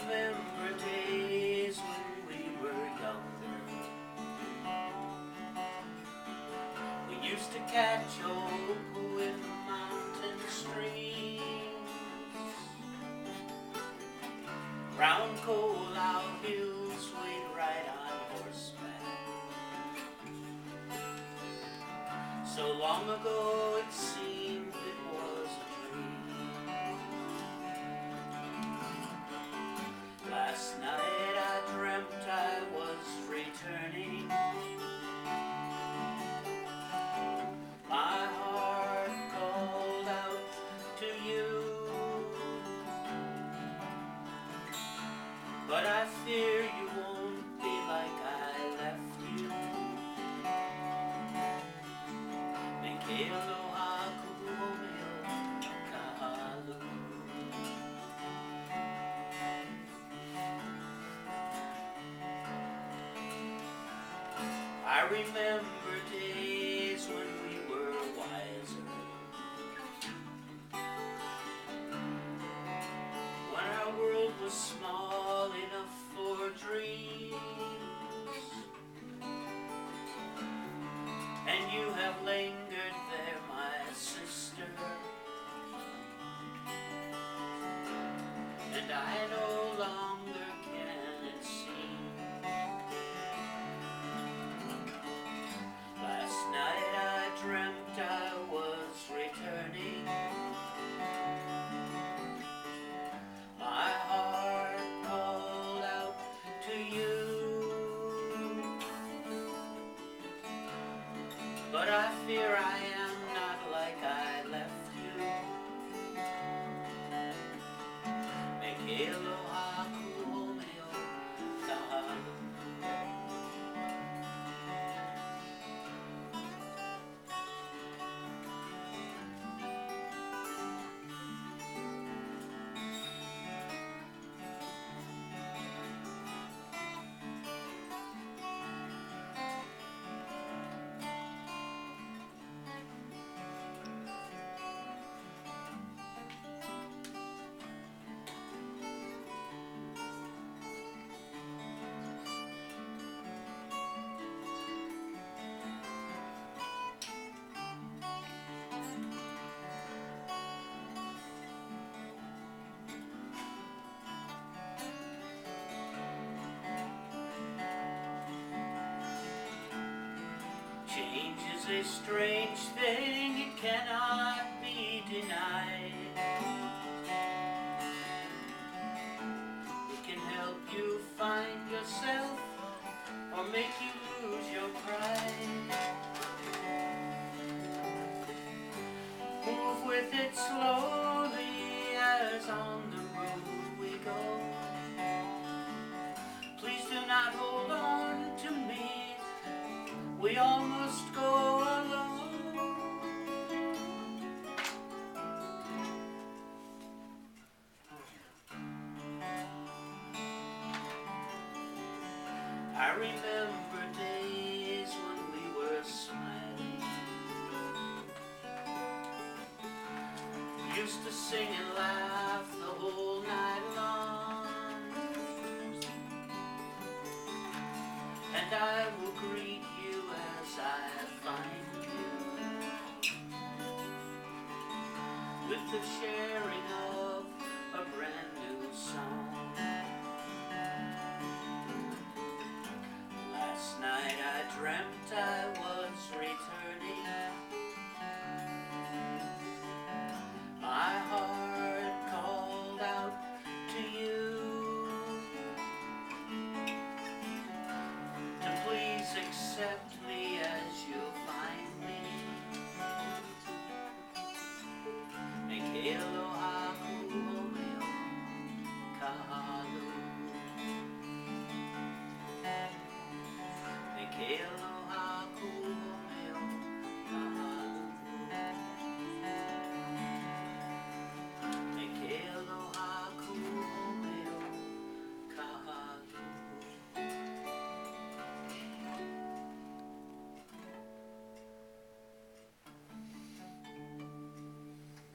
remember days when we were younger. We used to catch hope with mountain streams. Round Coal-Out hills we'd ride on horseback. So long ago it seemed it was a dream. Last night I dreamt I was returning. My heart called out to you, but I fear you won't be like I left you. Me aloha kukuhomeo kahalu. I remember days when we were wiser, when our world was small enough for dreams. And you have lingered there, my sister, and I no longer can it seem. Last night I dreamt I was returning. My heart called out to you, but I fear I am not like I left you. Me aloha kukuhomeo kahalu. Change is a strange thing, it cannot be denied. It can help you find yourself or make you lose your pride. Move with it slowly as on the road we go. Please do not hold on to me, we all must go alone. I remember days when we were smiling. We used to sing and laugh the whole night long. And I will greet you as I find you, with the sharing of